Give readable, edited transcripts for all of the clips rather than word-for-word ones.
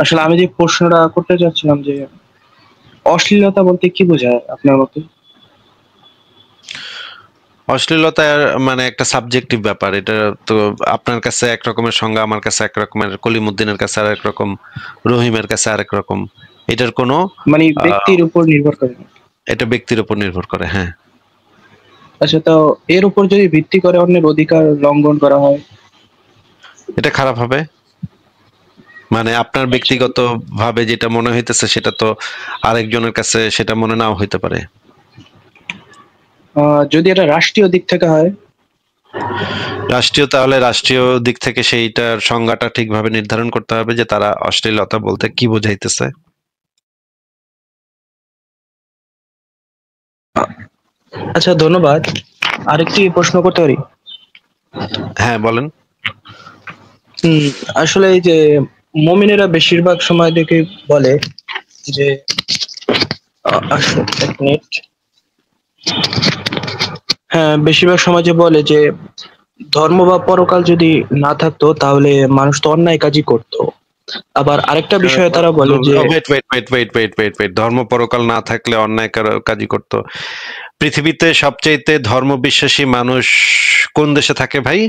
আসলে আমি যে প্রশ্নটা করতে চাচ্ছিলাম যে অশ্লীলতা বলতে কি বোঝায় আপনার মতে? অশ্লীলতা মানে একটা সাবজেক্টিভ ব্যাপার। এটা তো আপনার কাছে এক রকমের সংজ্ঞা, আমার কাছে এক রকমের, কলিমুদ্দিনের কাছে আর এক রকম, রহিমের কাছে আরেক রকম। এটার কোনো মানে আহ, ব্যক্তির উপর নির্ভর করে না? এটা ব্যক্তির উপর নির্ভর করে, হ্যাঁ। আচ্ছা, তো এর উপর যদি ভিত্তি করে অন্যের অধিকার লঙ্ঘন করা হয়? এটা খারাপ হবে। মানে আপনার আচ্ছা। ব্যক্তিগত ভাবে যেটা মনে হইতেছে সেটা তো আরেকজনের কাছে সেটা মনে নাও হইতে পারে। যদি এটা রাষ্ট্রীয় দিক থেকে হয়? রাষ্ট্রীয়, তাহলে রাষ্ট্রীয় দিক থেকে সেইটার সংজ্ঞাটা ঠিকভাবে নির্ধারণ করতে হবে যে তারা অশ্লীলতা বলতে কি বোঝাইতেছে। আচ্ছা, ধন্যবাদ। আরেকটি প্রশ্ন করতে পারি? হ্যাঁ, বলেন। হুম। আসলে এই যে মুমিনেরা বেশিরভাগ সময় দেখে বলে যে আসলে এক মিনিট। হ্যাঁ, বেশিরভাগ সময় যে বলে যে ধর্ম বা পরকাল যদি না থাকতো তাহলে মানুষ তো অন্যায় কাজই করতো। আবার আরেকটা বিষয়ে তারা বলে যে wait wait wait wait wait wait wait ধর্ম পরকাল না থাকলে অন্যায় কাজই করতো। পৃথিবীতে সবচাইতে ধর্ম বিশ্বাসী মানুষ কোন দেশে থাকে ভাই?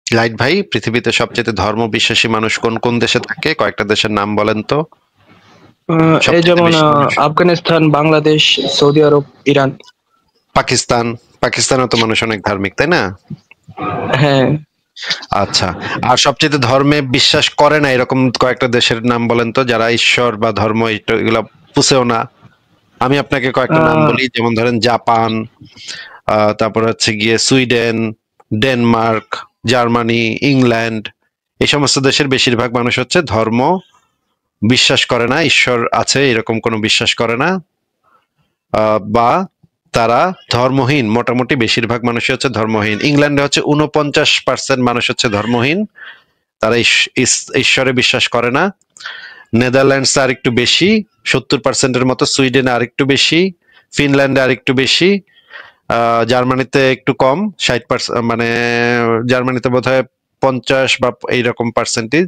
লাইট ভাই, পৃথিবীতে সবচাইতে ধর্ম বিশ্বাসী মানুষ কোন কোন দেশে থাকে? কয়েকটা দেশের নাম বলেন তো। এই সবচাইতে যেমন বেশি মানুষ। আফগানিস্তান, বাংলাদেশ, সৌদি আরব, ইরান। পাকিস্তান। পাকিস্তানও তো মানুষ অনেক ধার্মিক, তাই না? হ্যাঁ। আচ্ছা। আর সবচেয়ে ধর্মে বিশ্বাস করে না এরকম কয়েকটা দেশের নাম বলেন তো, যারা ঈশ্বর বা ধর্ম এগুলা পুষেও না। আমি আপনাকে কয়েকটা নাম আহ, বলি, যেমন ধরেন জাপান, তারপর হচ্ছে গিয়ে সুইডেন, ডেনমার্ক, জার্মানি, ইংল্যান্ড। এই সমস্ত দেশের বেশিরভাগ মানুষ হচ্ছে ধর্ম বিশ্বাস করে না, ঈশ্বর আছে এরকম কোনো বিশ্বাস করে না, বা তারা ধর্মহীন। মোটামুটি বেশিরভাগ মানুষই হচ্ছে ধর্মহীন। ইংল্যান্ডে হচ্ছে 49% মানুষ হচ্ছে ধর্মহীন, তারা ঈশ্বরে বিশ্বাস করে না। নেদারল্যান্ডস আর একটু বেশি, 70%-এর মতো। সুইডেনে আর একটু বেশি, ফিনল্যান্ডে আর একটু বেশি, জার্মানিতে একটু কম, 60%, মানে জার্মানিতে বোধহয় 50 বা এইরকম পার্সেন্টেজ।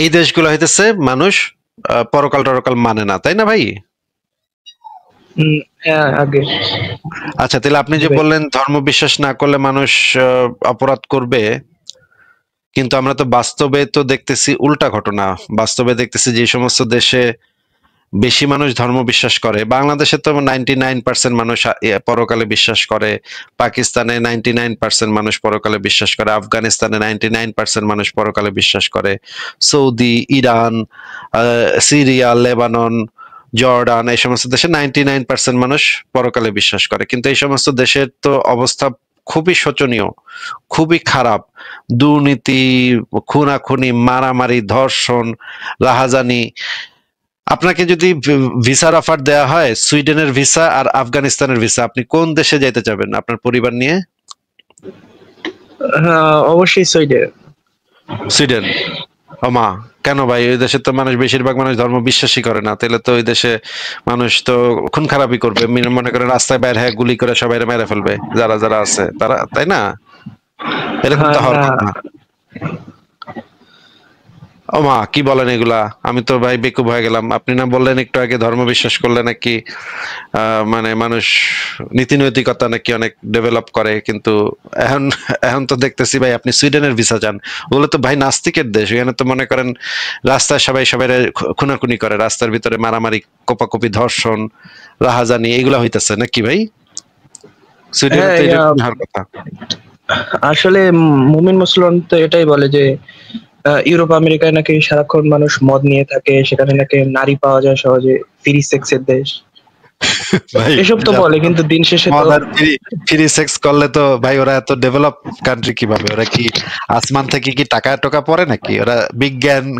এই দেশগুলো হইতেছে মানুষ পরকাল টরকাল মানে না, তাই না ভাই? উম, হ্যাঁ, আগে। আচ্ছা, তাহলে আপনি জি যে ভাই। বললেন ধর্ম বিশ্বাস না করলে মানুষ অপরাধ করবে, কিন্তু আমরা তো বাস্তবে তো দেখতেছি উল্টা ঘটনা। বাস্তবে দেখতেছি যে সমস্ত দেশে বেশি মানুষ ধর্ম বিশ্বাস করে, বাংলাদেশে তো 99% মানুষ পরকালে বিশ্বাস করে, পাকিস্তানে 99% মানুষ পরকালে বিশ্বাস করে, আফগানিস্তানে 99% মানুষ পরকালে বিশ্বাস করে, Saudi, Iran, Syria, Lebanon, Jordan, এই সমস্ত দেশে 99% মানুষ পরকালে বিশ্বাস করে। কিন্তু এই সমস্ত দেশের তো অবস্থা খুবই শোচনীয়, খুবই খারাপ। দুর্নীতি, খুনাখুনি, মারামারি, ধর্ষণ, রাহাজানি। আপনাকে যদি ভিসার অফার দেওয়া হয়, সুইডেনের ভিসা আর আফগানিস্তানের ভিসা, আপনি কোন দেশে যেতে চাবেন আপনার পরিবার নিয়ে? হ্যাঁ, অবশ্যই সুইডেন। সুইডেন। ও মা, কেন ভাই? ওই দেশে তো মানুষ, বেশিরভাগ মানুষ ধর্ম বিশ্বাসই করে না, তাহলে তো ওই দেশে মানুষ তো খুন খারাপই করবে। মনে করেন রাস্তায় বাইরে হ্যাঁ গুলি করে সবাই মেরে ফেলবে, যারা যারা আছে তারা, তাই না? এরকম তো হ্যাঁ, হওয়ার হ্যাঁ। কথা। ও মা, কি বলেন এগুলা? আমি তো ভাই বেকুব হয়ে গেলাম। আপনি না বললেন একটু আগে ধর্ম বিশ্বাস করলে নাকি মানে মানুষ নীতি নৈতিকতা নাকি অনেক ডেভেলপ করে, কিন্তু এখন এখন তো দেখতেছি ভাই আপনি সুইডেনের ভিসা চান। ওগুলো তো ভাই নাস্তিকের দেশ, এখানে তো মনে করেন রাস্তায় সবাই সবাই খুনাখুনি করে, রাস্তার ভিতরে মারামারি, কোপাকুপি, ধর্ষণ, রাহাজানি এগুলা হইতেছে নাকি ভাই? সুইডেনে হ্যাঁ, তো এরকম হওয়ার কথা। আসলে মুমিন মুসলমান তো এটাই বলে যে ইউরোপ আমেরিকায় নাকি সারাক্ষণ মানুষ মদ নিয়ে থাকে, সেখানে নাকি নারী পাওয়া যায় সহজে, ফ্রি সেক্সের দেশ। ভাই এসব তো বলে, কিন্তু দিন শেষে তো মদ আর ফ্রি ফ্রি সেক্স করলে তো ভাই ওরা এত ডেভেলপ কান্ট্রি কিভাবে? ওরা কি আসমান থেকে কি টাকা টোকা পড়ে নাকি? ওরা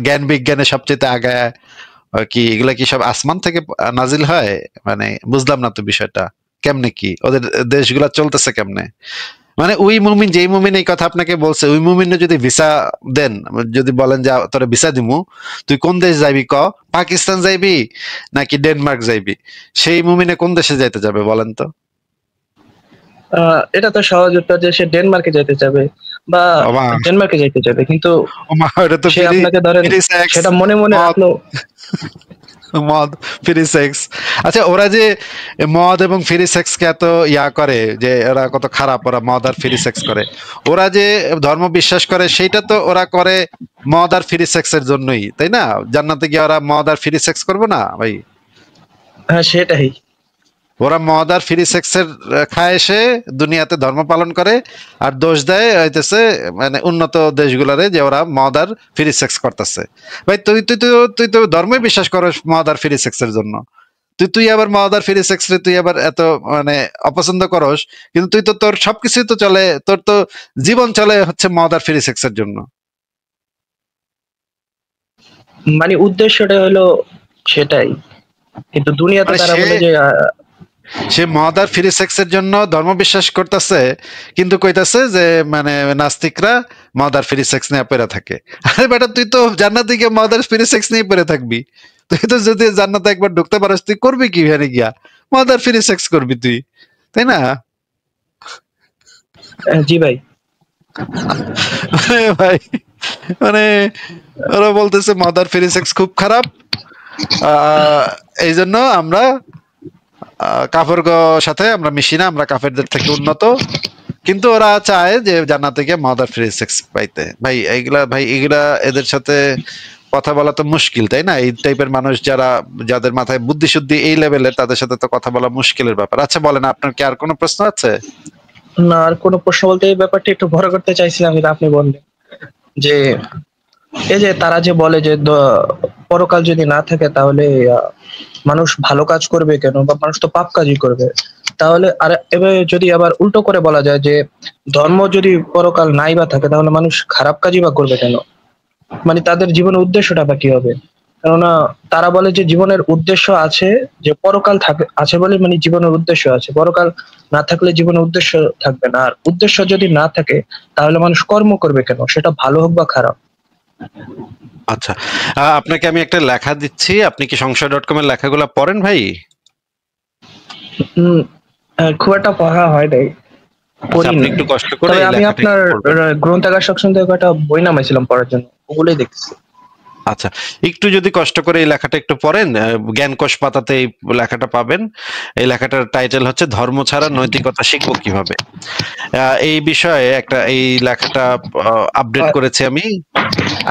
জ্ঞান বিজ্ঞানে সবচেয়ে আগায়, কি এগুলা কি সব আসমান থেকে নাজিল হয়? মানে বুঝলাম না তো বিষয়টা। কেমনে কি ওদের দেশগুলা চলতেছে কেমনে? মানে ওই মুমিন, যেই মুমিন এই কথা আপনাকে বলছে, ওই মুমিনে যদি ভিসা দেন, যদি বলেন যে তোরে ভিসা দিমু, তুই কোন দেশ যাইবি ক? পাকিস্তান যাইবি নাকি ডেনমার্ক যাইবি? সেই মুমিনে কোন দেশে যাইতে যাবে বলেন তো? এটা তো সহজ উত্তর যে সে ডেনমার্কে যেতে চাবে। বা ওমা ডেনমার্কে যাইতে চাবে, কিন্তু ওমা, এটা তো সে আপনাকে ধরেন ফ্রি সেক্স, সেটা মনে মনে মদ, রাখলো। মদ, ফ্রি সেক্স। আচ্ছা, ওরা যে মদ এবং ফ্রি সেক্স কে এত ইয়া করে, যে ওরা কত খারাপ, ওরা মদ আর ফ্রি সেক্স করে, ওরা যে ধর্ম বিশ্বাস করে সেইটা তো ওরা করে মদ আর ফ্রি সেক্স এর জন্যই, তাই না? জান্নাতে গিয়ে ওরা মদ আর ফ্রি সেক্স করবে না ভাই? হ্যাঁ সেটাই। ওরা মদ আর ফ্রি সেক্সের খায় এসে দুনিয়াতে ধর্ম পালন করে, আর দোষ দেয় হইতেছে মানে উন্নত দেশগুলারে যে ওরা মদ আর ফ্রি সেক্স করতেছে। ভাই তুই তো ধর্মই বিশ্বাস করস মদ আর ফ্রি সেক্সের জন্য, তুই আবার মদ আর ফ্রি সেক্স রে তুই আবার এত মানে অপছন্দ করস, কিন্তু তুই তো তোর সবকিছুই তো চলে, তোর তো জীবন চলে হচ্ছে মদ আর ফ্রি সেক্সের জন্য। মানে উদ্দেশ্যটা হলো সেটাই, কিন্তু দুনিয়াতে মানে তারা সে বলে যে সে মদ আর ফ্রি সেক্সের জন্য ধর্ম বিশ্বাস করতেছে, কিন্তু কইতাছে যে মানে নাস্তিকরা মদ আর ফ্রি সেক্স নিয়ে পড়ে থাকে। আরে বেটা, তুই তো জান্নাতে গিয়ে মদ আর ফ্রি সেক্স নিয়ে পড়ে থাকবি। তুই তো যদি জান্নাতে একবার ঢুকতে পারিস, তুই করবি কি এখানে গিয়া? মদ আর ফ্রি সেক্স করবি তুই, তাই না? জি ভাই। মানে ভাই, মানে ওরা বলতেছে মদ আর ফ্রি সেক্স খুব খারাপ, এই জন্য আমরা কাফের সাথে আমরা মিশি না, আমরা কাফেরদের থেকে উন্নত। কিন্তু ওরা চায় যে জান্নাতে গিয়ে মদ আর ফ্রি সেক্স পাইতে। ভাই এগুলা এদের সাথে কথা বলা তো মুশকিল, তাই না? এই টাইপের মানুষ যাদের মাথায় বুদ্ধি শুদ্ধি এই লেভেলের, তাদের সাথে তো কথা বলা মুশকিলের ব্যাপার। আচ্ছা বলেন, আপনার কি আর কোনো প্রশ্ন আছে? না, আর কোনো প্রশ্ন বলতে এই ব্যাপারটা একটু বড় করতে চাইছিলাম, কিন্তু আপনি বললেন যে এই যে তারা যে বলে যে পরকাল যদি না থাকে তাহলে মানুষ ভালো কাজ করবে কেন, বা মানুষ তো পাপ কাজই করবে। তাহলে আর এবার যদি আবার উল্টো করে বলা যায় যে ধর্ম যদি পরকাল নাই বা থাকে তাহলে মানুষ খারাপ কাজই বা করবে কেন, মানে তাদের জীবনের উদ্দেশ্যটা বা কি হবে? কেননা তারা বলে যে জীবনের উদ্দেশ্য আছে, যে পরকাল থাকে আছে বলে মানে জীবনের উদ্দেশ্য আছে, পরকাল না থাকলে জীবনের উদ্দেশ্য থাকবে না। আর উদ্দেশ্য যদি না থাকে তাহলে মানুষ কর্ম করবে কেন, সেটা ভালো হোক বা খারাপ। আচ্ছা, আপনাকে আমি একটা লেখা দিচ্ছি, আপনি কি সংশয়.com এর লেখাগুলো পড়েন ভাই? উম, খুব একটা পড়া হয় নাই, আচ্ছা, আপনি পড়িনি। একটু কষ্ট করে তবে এই আমি লেখাটা আপনার একটু পড়বেন। গ্রন্থাগার সেকশন থেকে একটা বই নামাইছিলাম পড়ার জন্য, ওগুলোই দেখছি। আচ্ছা, একটু যদি কষ্ট করে এই লেখাটা একটু পড়েন, জ্ঞানকোষ পাতাতে এই লেখাটা পাবেন। এই লেখাটার টাইটেল হচ্ছে ধর্ম ছাড়া নৈতিকতা শিখবো কিভাবে। এই বিষয়ে এই লেখাটা আপডেট করেছি আমি।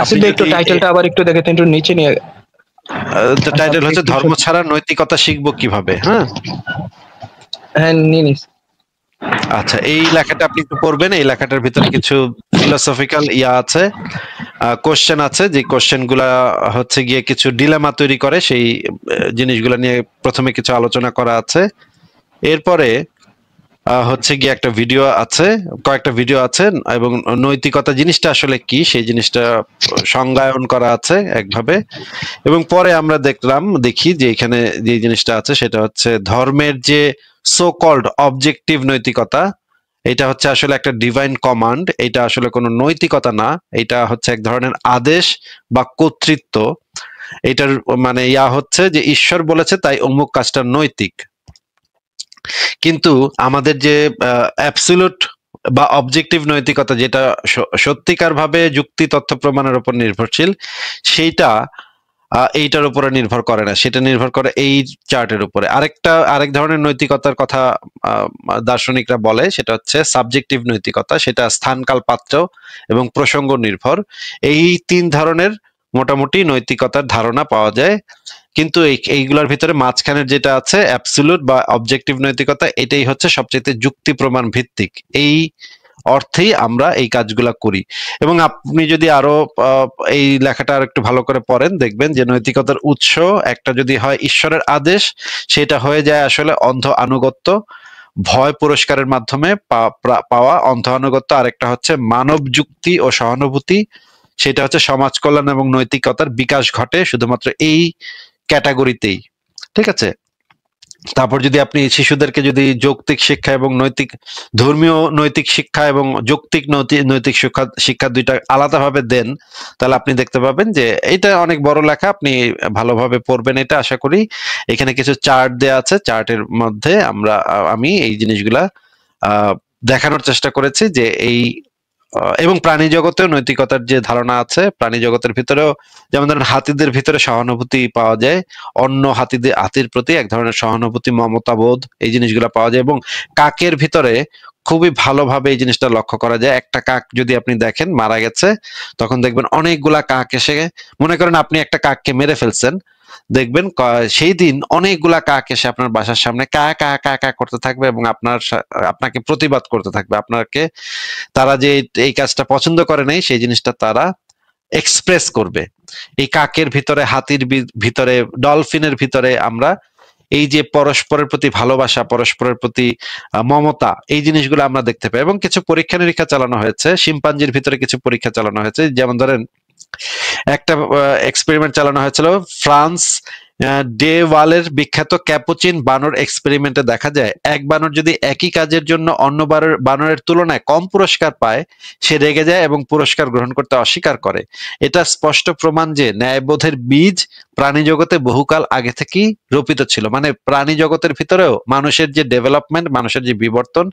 আপনি আসিফ ভাই, একটু যদি টাইটেলটা আবার একটু দেখেন, একটু নিচে নিয়ে। আচ্ছা, টাইটেল আপনি হচ্ছে একটু ধর্ম ছাড়া নৈতিকতা শিখবো কিভাবে, হ্যাঁ? হ্যাঁ, নিয়ে নিস। আচ্ছা, এই লেখাটা আপনি একটু পড়বেন। এই লেখাটার ভিতরে কিছু ফিলোসফিক্যাল ইয়া আছে, কোশ্চেন আছে, যে কোশ্চেন গুলা হচ্ছে গিয়ে কিছু ডিলেমা তৈরি করে, সেই জিনিসগুলা নিয়ে প্রথমে কিছু আলোচনা করা আছে। এরপরে হচ্ছে গিয়ে একটা ভিডিও আছে, কয়েকটা ভিডিও আছে, এবং নৈতিকতা জিনিসটা আসলে কি সেই জিনিসটা সংজ্ঞায়ন করা আছে একভাবে। এবং পরে আমরা দেখি যে এখানে যে জিনিসটা আছে সেটা হচ্ছে ধর্মের যে সো কল্ড অবজেক্টিভ নৈতিকতা, এটা হচ্ছে আসলে একটা ডিভাইন কমান্ড, এটা আসলে কোনো নৈতিকতা না, এটা হচ্ছে এক ধরনের আদেশ বা কর্তৃত্ব। এটার মানে হচ্ছে যে ঈশ্বর বলেছে তাই অমুক কাজটা নৈতিক। কিন্তু আমাদের যে অ্যাবসলিউট বা অবজেক্টিভ নৈতিকতা, যেটা সত্যিকার ভাবে যুক্তি তথ্য প্রমাণের উপর নির্ভরশীল, সেইটা এইটার উপরে নির্ভর করে না, সেটা নির্ভর করে এই চার্টের উপরে। আরেক ধরনের নৈতিকতার কথা দার্শনিকরা বলে, সেটা হচ্ছে সাবজেক্টিভ নৈতিকতা, সেটা স্থানকাল পাত্র এবং প্রসঙ্গ নির্ভর। এই তিন ধরনের মোটামুটি নৈতিকতার ধারণা পাওয়া যায়। কিন্তু এইগুলোর ভিতরে মাঝখানের যেটা আছে অ্যাবসলিউট বা অবজেক্টিভ নৈতিকতা, এটাই হচ্ছে সবচেয়ে যুক্তি প্রমাণ ভিত্তিক। এই অর্থেই আমরা এই কাজগুলা করি। এবং আপনি যদি আরো এই লেখাটা আর একটু ভালো করে পড়েন, দেখবেন যে নৈতিকতার উৎস একটা যদি হয় ঈশ্বরের আদেশ, সেটা হয়ে যায় আসলে অন্ধ আনুগত্য, ভয় পুরস্কারের মাধ্যমে পাওয়া অন্ধ আনুগত্য। আরেকটা হচ্ছে মানব যুক্তি ও সহানুভূতি, সেটা হচ্ছে সমাজ কল্যাণ এবং নৈতিকতার বিকাশ ঘটে শুধুমাত্র এই ক্যাটাগরিতেই। ঠিক আছে? তারপর যদি আপনি শিশুদেরকে যদি যৌক্তিক শিক্ষা এবং ধর্মীয় নৈতিক শিক্ষা এবং যৌক্তিক নৈতিক শিক্ষা দুইটা আলাদাভাবে দেন, তাহলে আপনি দেখতে পাবেন যে এটা অনেক বড় লেখা, আপনি ভালোভাবে পড়বেন এটা আশা করি। এখানে কিছু চার্ট দেয়া আছে, চার্টের মধ্যে আমি এই জিনিসগুলা দেখানোর চেষ্টা করেছি যে এই এবং প্রাণী জগতেও নৈতিকতার যে ধারণা আছে, প্রাণী জগতের ভিতরেও যেমন ধরেন হাতিদের ভিতরে সহানুভূতি পাওয়া যায়, অন্য হাতির প্রতি এক ধরনের সহানুভূতি, মমতাবোধ, এই জিনিসগুলো পাওয়া যায়। এবং কাকের ভিতরে খুবই ভালোভাবে এই জিনিসটা লক্ষ্য করা যায়। একটা কাক যদি আপনি দেখেন মারা গেছে, তখন দেখবেন অনেকগুলা কাক এসে, মনে করেন আপনি একটা কাককে মেরে ফেলছেন, দেখবেন সেই দিন অনেকগুলা কাক এসে আপনার বাসার সামনে কা কা কা কা করতে থাকবে এবং আপনাকে প্রতিবাদ করতে থাকবে। আপনাকে তারা যে এই কাজটা পছন্দ করে নাই সেই জিনিসটা তারা এক্সপ্রেস করবে। এই কাকের ভিতরে, হাতির ভিতরে, ডলফিনের ভিতরে আমরা এই যে পরস্পরের প্রতি ভালোবাসা, পরস্পরের প্রতি মমতা, এই জিনিসগুলো আমরা দেখতে পাই। এবং কিছু পরীক্ষা নিরীক্ষা চালানো হয়েছে, শিম্পাঞ্জির ভিতরে কিছু পরীক্ষা চালানো হয়েছে। যেমন ধরেন একটা এক্সপেরিমেন্ট চালানো হয়েছিল ফ্রান্স ডে ওয়ালের বিখ্যাত ক্যাপুচিন বানর এক্সপেরিমেন্টে দেখা যায় এক বানর যদি একই কাজের জন্য অন্য বানরের তুলনায় কম পুরস্কার পায়, সে রেগে যায় এবং পুরস্কার গ্রহণ করতে অস্বীকার করে। এটা স্পষ্ট প্রমাণ যে ন্যায়বোধের বীজ প্রাণী জগতে বহুকাল আগে থেকেই রোপিত ছিল। মানে প্রাণী জগতের ভিতরেও মানুষের যে ডেভেলপমেন্ট, মানুষের যে বিবর্তন,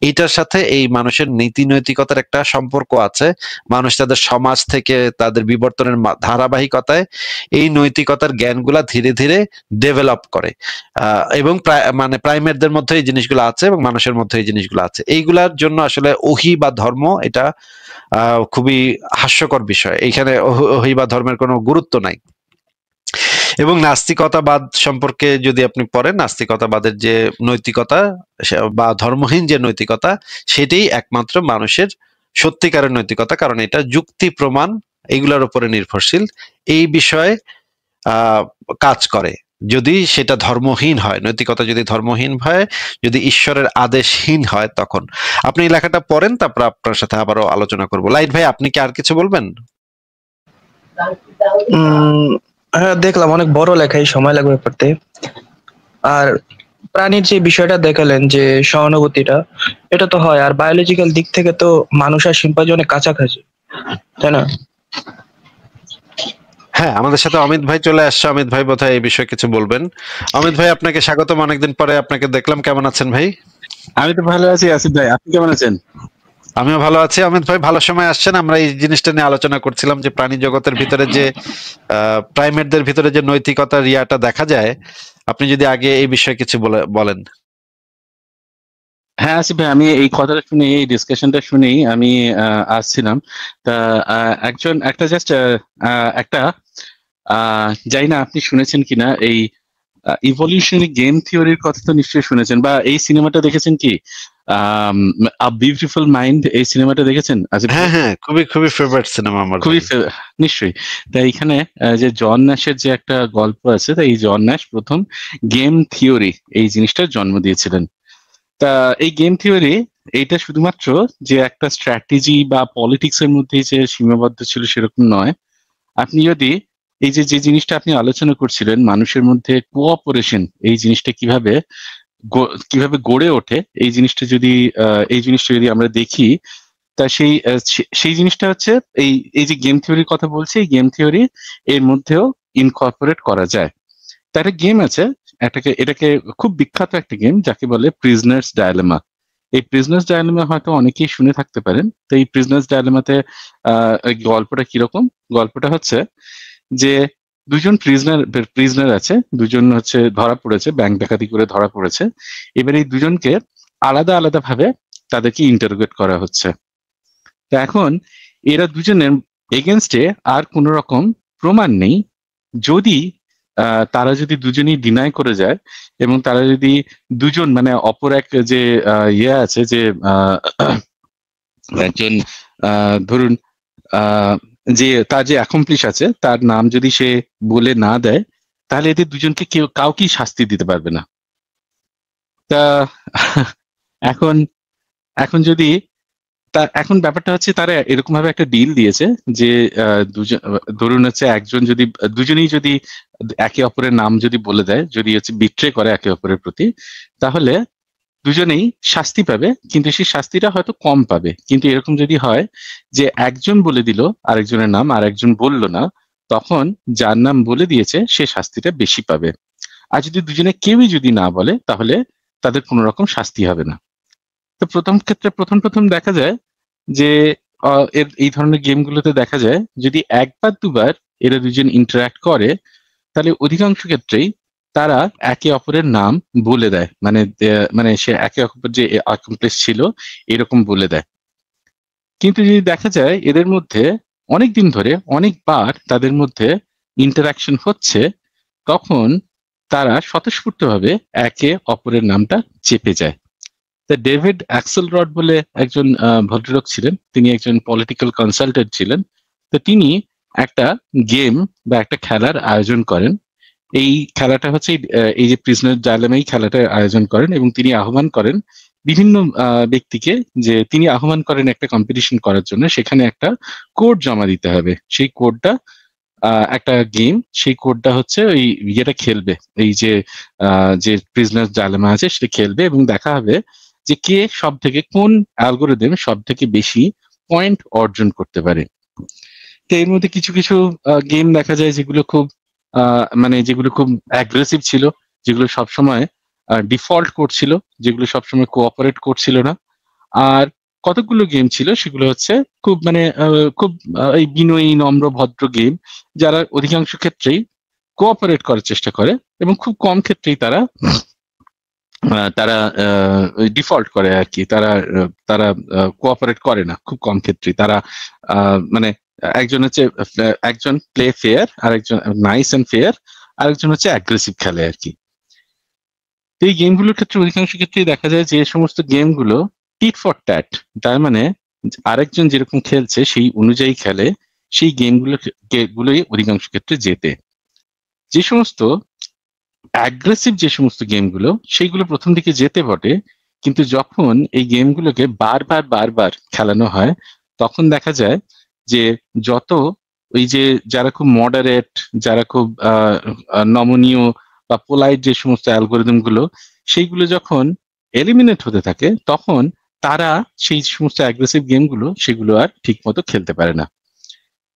এইটার সাথে এই মানুষের নীতি নৈতিকতার একটা সম্পর্ক আছে। মানুষ তাদের সমাজ থেকে তাদের বিবর্তনের ধারাবাহিকতায় এই নৈতিকতার জ্ঞানগুলা ধীরে ধীরে ডেভেলপ করে। এবং মানে প্রাইমেটদের মধ্যে এই জিনিসগুলো আছে এবং মানুষের মধ্যে এই জিনিসগুলো আছে। এইগুলার জন্য আসলে ওহী বা ধর্ম এটা খুবই হাস্যকর বিষয়। এইখানে ওহী বা ধর্মের কোনো গুরুত্ব নাই। এবং নাস্তিকতাবাদ সম্পর্কে যদি আপনি পড়েন, নাস্তিকতাবাদের যে নৈতিকতা বা ধর্মহীন যে নৈতিকতা, সেটাই একমাত্র মানুষের সত্যিকারের নৈতিকতা, কারণ এটা যুক্তি প্রমাণ এগুলোর উপরে নির্ভরশীল। এই বিষয়ে কাজ করে। যদি সেটা ধর্মহীন হয়, নৈতিকতা যদি ধর্মহীন হয়, যদি ঈশ্বরের আদেশহীন হয়, তখন আপনি এই লেখাটা পড়েন, তারপর আপনার সাথে আবারও আলোচনা করবো। লাইট ভাই, আপনি কি আর কিছু বলবেন? হ্যাঁ, দেখলাম অনেক বড় লেখাই, সময় লাগবে পড়তে। আর প্রাণীর যে বিষয়টা দেখালেন যে সহানুভূতিটা, এটা তো হয়। আর বায়োলজিক্যাল দিক থেকে তো মানুষ আর শিম্পাঞ্জি অনেক কাছাকাছি, তাই না? হ্যাঁ, আমাদের সাথে অমিত ভাই চলে আসছে। অমিত ভাই বোধহয় এই বিষয়ে কিছু বলবেন। অমিত ভাই, আপনাকে স্বাগতম, অনেকদিন পরে আপনাকে দেখলাম। কেমন আছেন ভাই? আমি তো ভালো আছি আসিফ ভাই, আপনি কেমন আছেন? আমিও ভালো আছি। অমিত ভাই, ভালো সময় আসছেন। আমরা এই জিনিসটা নিয়ে আলোচনা করছিলাম যে প্রাণী জগতের ভিতরে যে প্রাইমেটদের ভিতরে যে নৈতিকতার ইয়াটা দেখা যায়, আপনি যদি আগে এই বিষয়ে কিছু বলেন। হ্যাঁ আসিফ ভাই, আমি এই কথাটা শুনে, এই ডিসকাশনটা শুনেই আমি আসছিলাম। তা একটা জাস্ট একটা জানি না আপনি শুনেছেন কিনা, এই ইভলিউশনারি গেম থিওরির কথা তো নিশ্চয়ই শুনেছেন, বা এই সিনেমাটা দেখেছেন কি, আ বিউটিফুল মাইন্ড, এই সিনেমাটা দেখেছেন আসিফ ভাই? হ্যাঁ হ্যাঁ, খুবই খুবই ফেভারিট সিনেমা আমার খুবই ভাই। নিশ্চয়ই। তাই এখানে যে জন ন্যাশের যে একটা গল্প আছে, তাই এই জন ন্যাশ প্রথম গেম থিওরি এই জিনিসটার জন্ম দিয়েছিলেন। তা এই গেম থিওরি এইটা শুধুমাত্র যে একটা স্ট্র্যাটেজি বা পলিটিক্স এর মধ্যেই যে সীমাবদ্ধ ছিল সেরকম নয়। আপনি যদি এই যে যে জিনিসটা আপনি আলোচনা করছিলেন, মানুষের মধ্যে কোঅপারেশন, এই জিনিসটা কিভাবে গড়ে ওঠে, এই জিনিসটা যদি আমরা দেখি, তা সেই জিনিসটা হচ্ছে এই এই যে গেম থিওরির কথা বলছি, এই গেম থিওরি এর মধ্যেও ইনকর্পোরেট করা যায়। তার একটা গেম আছে, এটাকে খুব বিখ্যাত একটা গেম যাকে বলে প্রিজনার্স ডায়লেমা। এই প্রিজনার্স ডায়লেমা হয়তো অনেকেই শুনে থাকতে পারেন। তো এই প্রিজনার্স ডায়লেমাতে এই গল্পটা কিরকম? গল্পটা হচ্ছে যে দুজন প্রিজনার আছে, দুজন হচ্ছে ধরা পড়েছে, ব্যাংক ডাকাতি করে ধরা পড়েছে। এবার এই দুজনকে আলাদা আলাদা ভাবে তাদেরকে ইন্টারোগেট করা হচ্ছে। তো এখন এরা দুজনের এগেনস্টে আর কোন রকম প্রমাণ নেই। যদি তারা যদি দুজনেই ডিনাই করে যায়, এবং তারা যদি দুজন মানে অপর এক যে ইয়ে আছে, যে একজন ধরুন যে তার যে অ্যাকমপ্লিশ আছে, তার নাম যদি সে বলে না দেয়, তাহলে এদের দুজনকে কাউকেই শাস্তি দিতে পারবে না। তা এখন এখন যদি এখন ব্যাপারটা হচ্ছে, তারা এরকম ভাবে একটা ডিল দিয়েছে যে দুজন, ধরুন হচ্ছে একজন যদি, দুজনেই যদি একে অপরের নাম যদি বলে দেয়, যদি হচ্ছে বিট্রে করে একে অপরের প্রতি, তাহলে দুজনেই শাস্তি পাবে, কিন্তু সেই শাস্তিটা হয়তো কম পাবে। কিন্তু এরকম যদি হয় যে একজন বলে দিল আরেকজনের নাম, আর একজন বলল না, তখন যার নাম বলে দিয়েছে সে শাস্তিটা বেশি পাবে। আর যদি দুজনে কেউই যদি না বলে, তাহলে তাদের কোনো রকম শাস্তি হবে না। তো প্রথম ক্ষেত্রে প্রথম দেখা যায় যে এই ধরনের গেমগুলোতে দেখা যায় যদি একবার দুবার এরা দুজন ইন্টারঅ্যাক্ট করে, তাহলে অধিকাংশ ক্ষেত্রেই তারা একে অপরের নাম বলে দেয়, মানে সে একে অপর যে অ্যাকমপ্লিস ছিল এরকম বলে দেয়। কিন্তু যদি দেখা যায় এদের মধ্যে অনেকদিন ধরে অনেকবার তাদের মধ্যে ইন্টারাকশন হচ্ছে, তখন তারা স্বতঃস্ফূর্তভাবে একে অপরের নামটা চেপে যায়। তা ডেভিড অ্যাক্সেলরড বলে একজন ভদ্রলোক ছিলেন, তিনি একজন পলিটিক্যাল কনসালটেন্ট ছিলেন। তো তিনি একটা গেম বা একটা খেলার আয়োজন করেন। এই খেলাটা হচ্ছে এই যে প্রিজনার ডায়লেমা, এই খেলাটার আয়োজন করেন এবং তিনি আহ্বান করেন বিভিন্ন ব্যক্তিকে, যে তিনি আহ্বান করেন একটা কম্পিটিশন করার জন্য। সেখানে একটা কোড জমা দিতে হবে, সেই কোডটা একটা গেম, সেই কোডটা হচ্ছে ওই ইয়েটা খেলবে, এই যে প্রিজনার ডায়লেমা আছে সেটা খেলবে এবং দেখা হবে যে কে সব থেকে, কোন অ্যালগোরিদম সব থেকে বেশি পয়েন্ট অর্জন করতে পারে। তো এর মধ্যে কিছু কিছু গেম দেখা যায় যেগুলো খুব যেগুলো খুব অ্যাগ্রেসিভ ছিল, যেগুলো সবসময় ডিফল্ট করছিল, যেগুলো সবসময় কোঅপারেট করছিল না। আর কতগুলো গেম ছিল সেগুলো হচ্ছে খুব খুব এই বিনয়ী নম্র ভদ্র গেম, যারা অধিকাংশ ক্ষেত্রেই কোঅপারেট করার চেষ্টা করে এবং খুব কম ক্ষেত্রেই তারা তারা ডিফল্ট করে আর কি। তারা কোঅপারেট করে না, খুব কম ক্ষেত্রেই তারা মানে একজন প্লে ফেয়ার, আর একজন নাইস এন্ড ফেয়ার, আর একজন হচ্ছে অ্যাগ্রেসিভ খেলে আর কি। এই গেমগুলোর ক্ষেত্রে অধিকাংশ ক্ষেত্রেই দেখা যায় যে সমস্ত গেমগুলো টিট ফর ট্যাট, তার মানে আরেকজন যেরকম খেলছে সেই অনুযায়ী খেলে, সেই গেমগুলোই অধিকাংশ ক্ষেত্রে জেতে। যে সমস্ত অ্যাগ্রেসিভ যে সমস্ত গেমগুলো, সেইগুলো প্রথম দিকে যেতে বটে, কিন্তু যখন এই গেমগুলোকে বারবার বারবার খেলানো হয়, তখন দেখা যায় যে যত ওই যে যারা খুব মডারেট, যারা খুব নমনীয় বা পোলাইট যে সমস্ত অ্যালগোরিদম গুলো, সেইগুলো যখন এলিমিনেট হতে থাকে, তখন তারা সেই সমস্ত অ্যাগ্রেসিভ গেমগুলো সেগুলো আর ঠিক মতো খেলতে পারে না।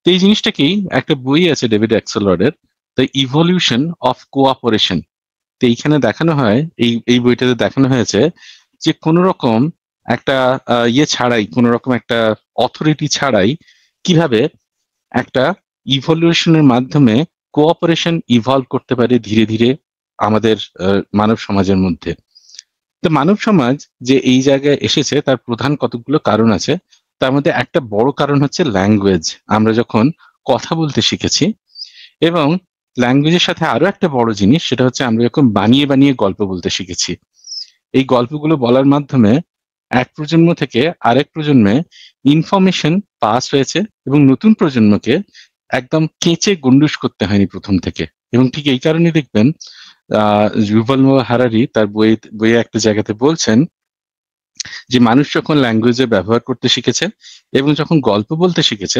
তো এই জিনিসটাকেই একটা বই আছে ডেভিড অ্যাক্সেলরডের, দ্য ইভলিউশন অফ কোঅপারেশন। তো এইখানে দেখানো হয়, এই বইটাতে দেখানো হয়েছে যে কোন রকম একটা ছাড়াই, কোন রকম একটা অথরিটি ছাড়াই কিভাবে একটা ইভলিউশনের মাধ্যমে কোঅপারেশন ইভলভ করতে পারে ধীরে ধীরে আমাদের মানব সমাজের মধ্যে। তো মানব সমাজ যে এই জায়গায় এসেছে তার প্রধান কতগুলো কারণ আছে। তার মধ্যে একটা বড় কারণ হচ্ছে ল্যাঙ্গুয়েজ। আমরা যখন কথা বলতে শিখেছি, এবং ল্যাঙ্গুয়েজের সাথে আরো একটা বড় জিনিস, সেটা হচ্ছে আমরা যখন বানিয়ে বানিয়ে গল্প বলতে শিখেছি। এই গল্পগুলো বলার মাধ্যমে এক প্রজন্ম থেকে আরেক প্রজন্মে ইনফরমেশন পাস হয়েছে, এবং নতুন প্রজন্মকে একদম কেঁচে গুন্ডুস করতে হয়নি প্রথম থেকে। এবং ঠিক এই কারণে দেখবেন যুভাল নোয়া হারারি তার বইয়ে একটা জায়গাতে বলছেন যে মানুষ যখন ল্যাঙ্গুয়েজে ব্যবহার করতে শিখেছে এবং যখন গল্প বলতে শিখেছে,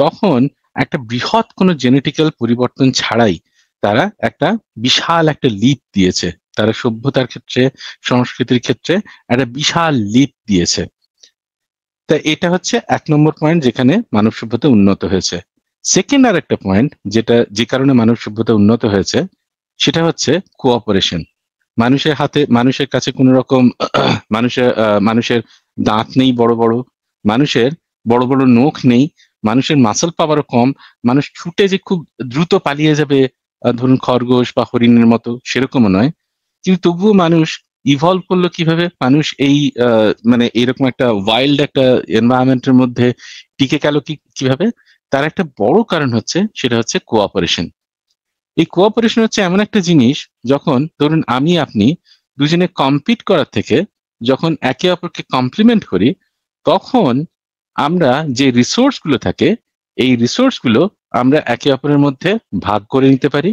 তখন একটা বৃহৎ কোনো জেনেটিক্যাল পরিবর্তন ছাড়াই তারা একটা বিশাল একটা লিপ দিয়েছে। তারা সভ্যতার ক্ষেত্রে, সংস্কৃতির ক্ষেত্রে একটা বিশাল লিপ দিয়েছে। তা এটা হচ্ছে 1 নম্বর পয়েন্ট, যেখানে মানব সভ্যতা উন্নত হয়েছে। সেকেন্ড আর একটা পয়েন্ট, যে কারণে মানব সভ্যতা উন্নত হয়েছে, সেটা হচ্ছে কোঅপারেশন। মানুষের কাছে কোন রকম মানুষের দাঁত নেই বড় বড়, মানুষের বড় বড় নখ নেই, মানুষের মাসল পাওয়ারও কম, মানুষ ছুটে যে খুব দ্রুত পালিয়ে যাবে ধরুন খরগোশ বা হরিণের মতো, সেরকমও নয়। কিন্তু তবুও মানুষ ইভলভ করলো কিভাবে? মানুষ এই এইরকম একটা ওয়াইল্ড একটা এনভায়রনমেন্টের মধ্যে টিকে গেল কিভাবে? তার একটা বড় কারণ হচ্ছে, সেটা হচ্ছে কোঅপারেশন। এই কোঅপারেশন হচ্ছে এমন একটা জিনিস, যখন ধরুন আমি আপনি দুজনে কম্পিট করার থেকে যখন একে অপরকে কমপ্লিমেন্ট করি, তখন আমরা যে রিসোর্স গুলো থাকে, এই রিসোর্স গুলো আমরা একে অপরের মধ্যে ভাগ করে নিতে পারি,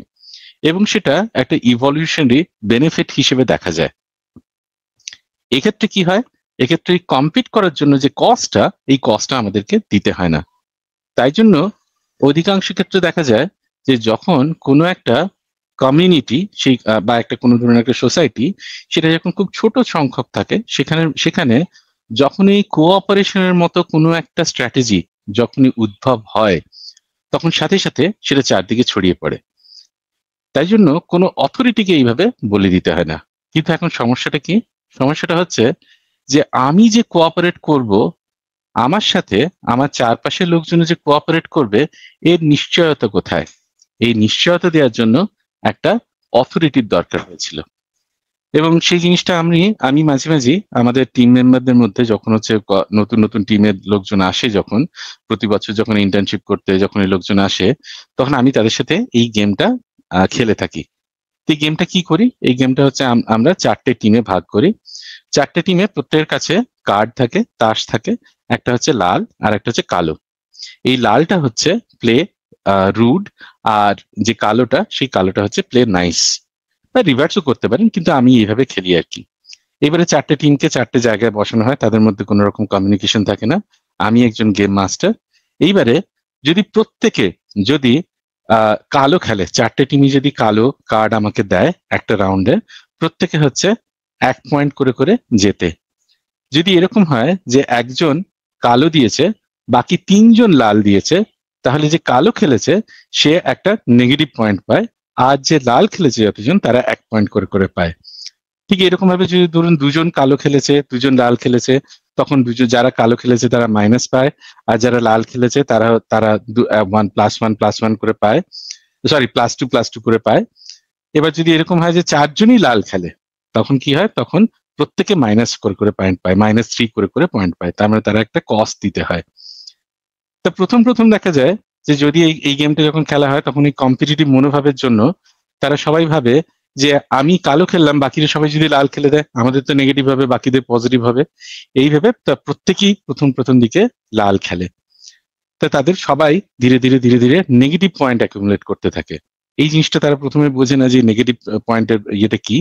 এবং সেটা একটা ইভলিউশনারি বেনিফিট হিসেবে দেখা যায়। এক্ষেত্রে কি হয়? এক্ষেত্রে কম্পিট করার জন্য যে কস্টটা, এই কস্টটা আমাদেরকে দিতে হয় না। তাই জন্য অধিকাংশ ক্ষেত্রে দেখা যায় যে যখন কোনো একটা কমিউনিটি বা একটা কোনো ধরনের একটা সোসাইটি, সেটা যখন খুব ছোট সংখ্যক থাকে, সেখানে যখন এই কোঅপারেশনের মতো কোনো একটা স্ট্র্যাটেজি যখনই উদ্ভব হয়, তখন সাথে সাথে সেটা চারদিকে ছড়িয়ে পড়ে। তাই জন্য কোনো অথরিটিকে এইভাবে বলে দিতে হয় না। কিন্তু এখন সমস্যাটা কি? সমস্যাটা হচ্ছে যে আমি যে কোঅপারেট করব, আমার সাথে আমার চারপাশের লোকজন যে কোঅপারেট করবে এর নিশ্চয়তা কোথায়? এই নিশ্চয়তা দেওয়ার জন্য একটা অথরিটির দরকার হয়েছিল। এবং সেই জিনিসটা আমি মাঝে মাঝে আমাদের টিম মেম্বারদের মধ্যে যখন হচ্ছে নতুন নতুন টিমের লোকজন আসে, যখন প্রতি বছর যখন ইন্টার্নশিপ করতে যখন এই লোকজন আসে, তখন আমি তাদের সাথে এই গেমটা খেলে থাকি। এই গেমটা কি করি? এই গেমটা হচ্ছে আমরা 4টে টিমে ভাগ করি। 4টে টিমে প্রত্যেকের কাছে কার্ড থাকে, তাস থাকে, একটা হচ্ছে লাল আর একটা হচ্ছে কালো। এই লালটা হচ্ছে প্লে রুড, আর যে কালোটা সেই কালোটা হচ্ছে প্লে নাইস, বা রিভার্সও করতে পারেন, কিন্তু আমি এইভাবে খেলি আর কি। এবারে 4টে টিমকে 4টে জায়গায় বসানো হয়, তাদের মধ্যে কোনো রকম কমিউনিকেশন থাকে না, আমি একজন গেম মাস্টার। এইবারে যদি প্রত্যেকে যদি কালো খেলে, 4টে টিমই যদি কালো কার্ড আমাকে দেয় একটা রাউন্ডে, প্রত্যেকে হচ্ছে 1 পয়েন্ট করে করে জেতে। যদি এরকম হয় যে একজন কালো দিয়েছে, বাকি 3জন লাল দিয়েছে, তাহলে যে কালো খেলেছে সে একটা নেগেটিভ পয়েন্ট পায়, আর যে লাল খেলেছে যতজন তারা 1 পয়েন্ট করে করে পায়। ঠিক এরকম ভাবে যদি ধরুন 2জন কালো খেলেছে 2জন লাল খেলেছে, তখন যারা কালো খেলেছে তারা মাইনাস পায়, আর যারা লাল খেলেছে তারা তারা 1+1+1 করে পায়, সরি +2+2 করে পায়। এবার যদি এরকম হয় যে 4জনই লাল খেলে, তখন কি হয়? তখন প্রত্যেকে মাইনাস করে করে পয়েন্ট পায়, -3 করে করে পয়েন্ট পায়। তার মানে তারা একটা কস্ট দিতে হয়। তা প্রথম প্রথম দেখা যায় যে যদি এই গেমটা যখন খেলা হয়, তখন এই কম্পিটিটিভ মনোভাবের জন্য তারা সবাই ভাবে যে আমি কালো খেললাম, বাকিরা সবাই যদি লাল খেলে দেয় আমাদের তো নেগেটিভ হবে, বাকিদের পজিটিভ হবে। এইভাবে প্রত্যেকেই প্রথম দিকে লাল খেলে। তা তাদের সবাই ধীরে ধীরে ধীরে ধীরে নেগেটিভ পয়েন্ট অ্যাকুমুলেট করতে থাকে। এই জিনিসটা তারা প্রথমে বোঝে না যে নেগেটিভ পয়েন্টের ইয়েটা কি।